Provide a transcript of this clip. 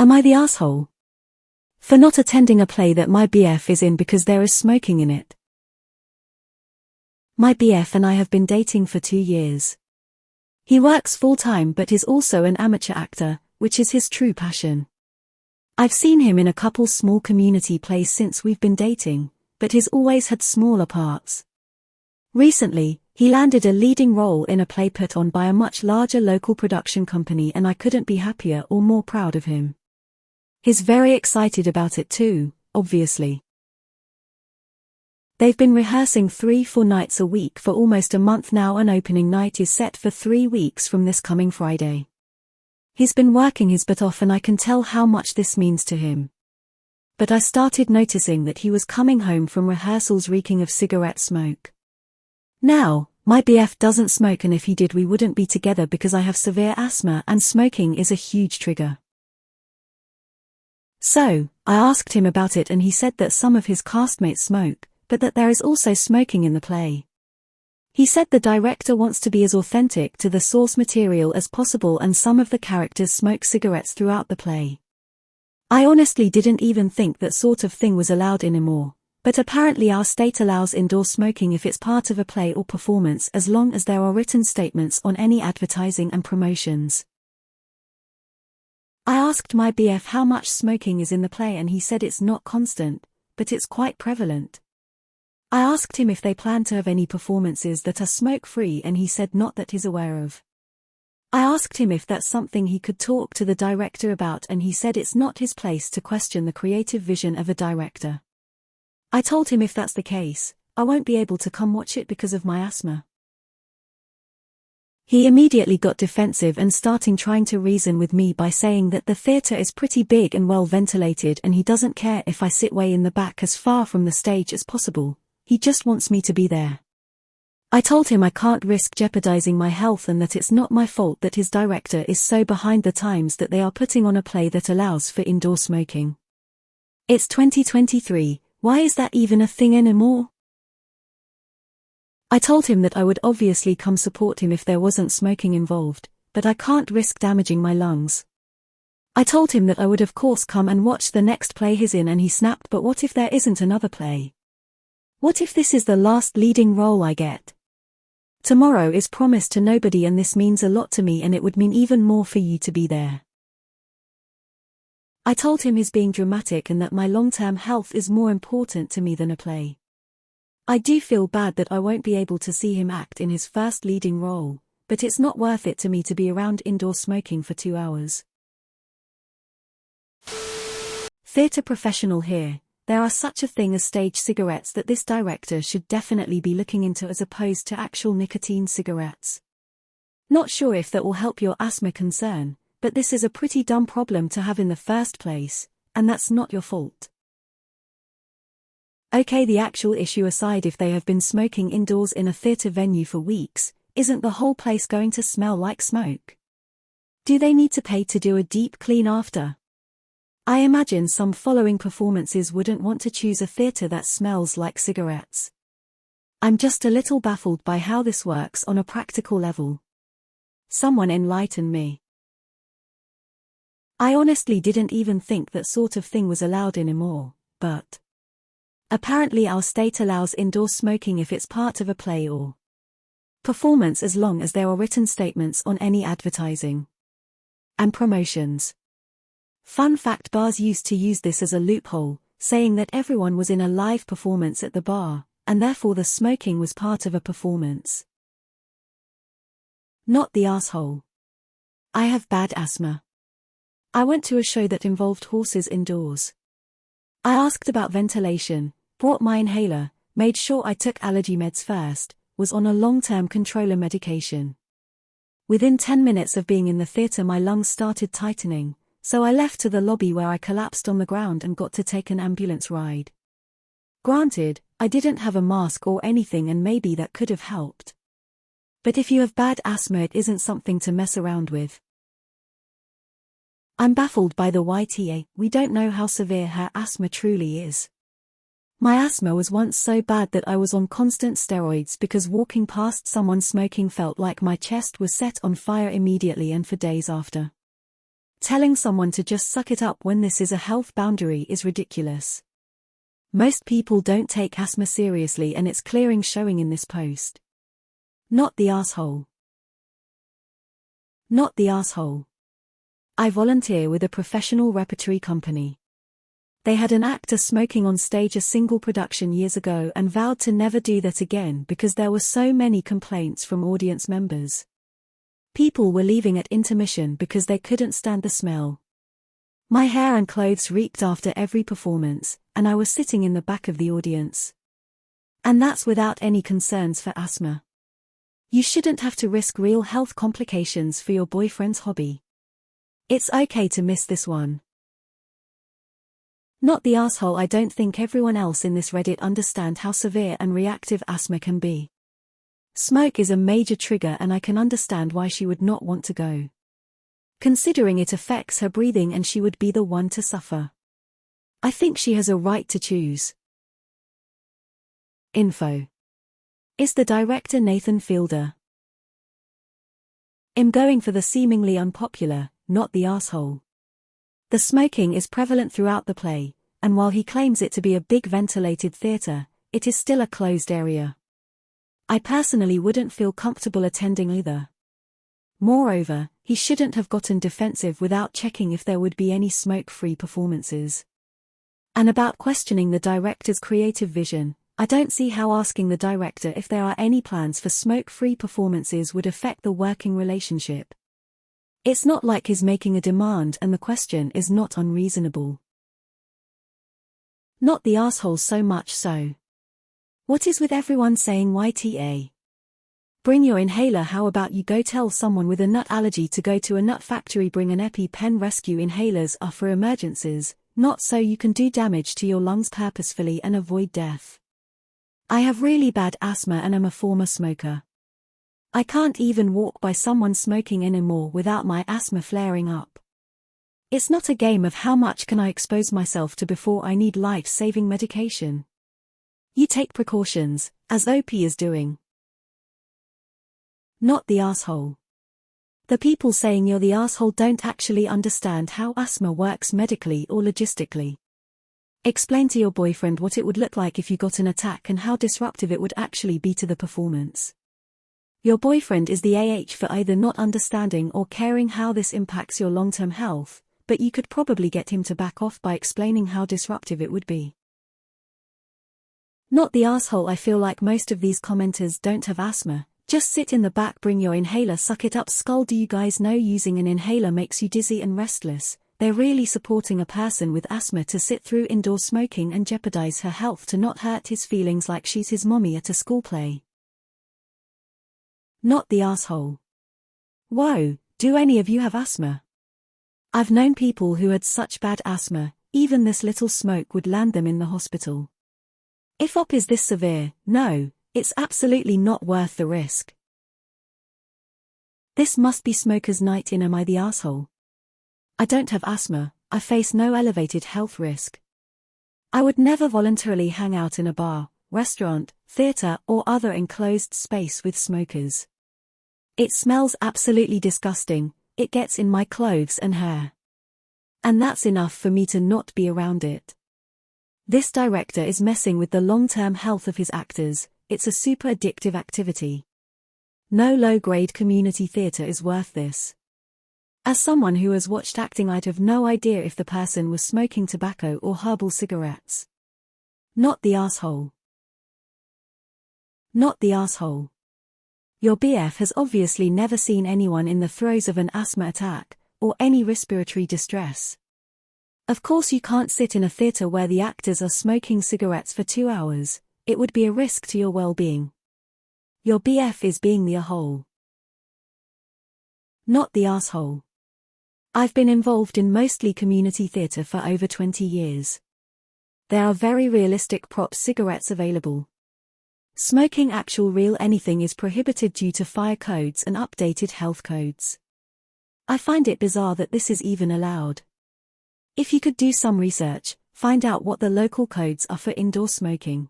Am I the asshole for not attending a play that my BF is in because there is smoking in it? My BF and I have been dating for 2 years. He works full-time but is also an amateur actor, which is his true passion. I've seen him in a couple small community plays since we've been dating, but he's always had smaller parts. Recently, he landed a leading role in a play put on by a much larger local production company, and I couldn't be happier or more proud of him. He's very excited about it too, obviously. They've been rehearsing 3-4 nights a week for almost a month now, and opening night is set for 3 weeks from this coming Friday. He's been working his butt off and I can tell how much this means to him. But I started noticing that he was coming home from rehearsals reeking of cigarette smoke. Now, my BF doesn't smoke, and if he did we wouldn't be together because I have severe asthma and smoking is a huge trigger. So, I asked him about it and he said that some of his castmates smoke, but that there is also smoking in the play. He said the director wants to be as authentic to the source material as possible, and some of the characters smoke cigarettes throughout the play. I honestly didn't even think that sort of thing was allowed anymore, but apparently our state allows indoor smoking if it's part of a play or performance, as long as there are written statements on any advertising and promotions. I asked my BF how much smoking is in the play and he said it's not constant, but it's quite prevalent. I asked him if they plan to have any performances that are smoke-free and he said not that he's aware of. I asked him if that's something he could talk to the director about and he said it's not his place to question the creative vision of a director. I told him if that's the case, I won't be able to come watch it because of my asthma. He immediately got defensive and starting trying to reason with me by saying that the theatre is pretty big and well ventilated and he doesn't care if I sit way in the back as far from the stage as possible. He just wants me to be there. I told him I can't risk jeopardizing my health and that it's not my fault that his director is so behind the times that they are putting on a play that allows for indoor smoking. It's 2023, why is that even a thing anymore? I told him that I would obviously come support him if there wasn't smoking involved, but I can't risk damaging my lungs. I told him that I would of course come and watch the next play he's in, and he snapped, but what if there isn't another play? What if this is the last leading role I get? Tomorrow is promised to nobody and this means a lot to me, and it would mean even more for you to be there. I told him he's being dramatic and that my long-term health is more important to me than a play. I do feel bad that I won't be able to see him act in his first leading role, but it's not worth it to me to be around indoor smoking for 2 hours. Theatre professional here. There are such a thing as stage cigarettes that this director should definitely be looking into as opposed to actual nicotine cigarettes. Not sure if that will help your asthma concern, but this is a pretty dumb problem to have in the first place, and that's not your fault. Okay, the actual issue aside, if they have been smoking indoors in a theatre venue for weeks, isn't the whole place going to smell like smoke? Do they need to pay to do a deep clean after? I imagine some following performances wouldn't want to choose a theatre that smells like cigarettes. I'm just a little baffled by how this works on a practical level. Someone enlighten me. I honestly didn't even think that sort of thing was allowed anymore, but apparently our state allows indoor smoking if it's part of a play or performance, as long as there are written statements on any advertising and promotions. Fun fact: bars used to use this as a loophole, saying that everyone was in a live performance at the bar, and therefore the smoking was part of a performance. Not the asshole. I have bad asthma. I went to a show that involved horses indoors. I asked about ventilation, brought my inhaler, made sure I took allergy meds first, was on a long-term controller medication. Within 10 minutes of being in the theatre my lungs started tightening, so I left to the lobby where I collapsed on the ground and got to take an ambulance ride. Granted, I didn't have a mask or anything and maybe that could have helped. But if you have bad asthma, it isn't something to mess around with. I'm baffled by the YTA. We don't know how severe her asthma truly is. My asthma was once so bad that I was on constant steroids because walking past someone smoking felt like my chest was set on fire immediately and for days after. Telling someone to just suck it up when this is a health boundary is ridiculous. Most people don't take asthma seriously, and it's clearing showing in this post. Not the asshole. Not the asshole. I volunteer with a professional repertory company. They had an actor smoking on stage a single production years ago and vowed to never do that again because there were so many complaints from audience members. People were leaving at intermission because they couldn't stand the smell. My hair and clothes reeked after every performance, and I was sitting in the back of the audience. And that's without any concerns for asthma. You shouldn't have to risk real health complications for your boyfriend's hobby. It's okay to miss this one. Not the asshole. I don't think everyone else in this Reddit understand how severe and reactive asthma can be. Smoke is a major trigger, and I can understand why she would not want to go. Considering it affects her breathing and she would be the one to suffer. I think she has a right to choose. Info. Is the director Nathan Fielder? I'm going for the seemingly unpopular, not the asshole. The smoking is prevalent throughout the play, and while he claims it to be a big ventilated theater, it is still a closed area. I personally wouldn't feel comfortable attending either. Moreover, he shouldn't have gotten defensive without checking if there would be any smoke-free performances. And about questioning the director's creative vision, I don't see how asking the director if there are any plans for smoke-free performances would affect the working relationship. It's not like he's making a demand, and the question is not unreasonable. Not the asshole. So much so. What is with everyone saying YTA? Bring your inhaler. How about you go tell someone with a nut allergy to go to a nut factory? Bring an EpiPen. Rescue inhalers are for emergencies, not so you can do damage to your lungs purposefully and avoid death. I have really bad asthma and am a former smoker. I can't even walk by someone smoking anymore without my asthma flaring up. It's not a game of how much can I expose myself to before I need life-saving medication. You take precautions, as OP is doing. Not the asshole. The people saying you're the asshole don't actually understand how asthma works medically or logistically. Explain to your boyfriend what it would look like if you got an attack and how disruptive it would actually be to the performance. Your boyfriend is the for either not understanding or caring how this impacts your long-term health, but you could probably get him to back off by explaining how disruptive it would be. Not the asshole. I feel like most of these commenters don't have asthma. Just sit in the back. Bring your inhaler. Suck it up. Skull. Do you guys know using an inhaler makes you dizzy and restless? They're really supporting a person with asthma to sit through indoor smoking and jeopardize her health to not hurt his feelings like she's his mommy at a school play. Not the asshole. Whoa, do any of you have asthma? I've known people who had such bad asthma, even this little smoke would land them in the hospital. If OP is this severe, no, it's absolutely not worth the risk. This must be smoker's night in. Am I the asshole? I don't have asthma, I face no elevated health risk. I would never voluntarily hang out in a bar, restaurant, theater, or other enclosed space with smokers. It smells absolutely disgusting, it gets in my clothes and hair. And that's enough for me to not be around it. This director is messing with the long-term health of his actors. It's a super addictive activity. No low-grade community theater is worth this. As someone who has watched acting, I'd have no idea if the person was smoking tobacco or herbal cigarettes. Not the asshole. Not the asshole. Your BF has obviously never seen anyone in the throes of an asthma attack, or any respiratory distress. Of course you can't sit in a theater where the actors are smoking cigarettes for 2 hours, it would be a risk to your well-being. Your BF is being the a-hole. Not the asshole. I've been involved in mostly community theater for over 20 years. There are very realistic prop cigarettes available. Smoking actual real anything is prohibited due to fire codes and updated health codes. I find it bizarre that this is even allowed. If you could do some research, find out what the local codes are for indoor smoking.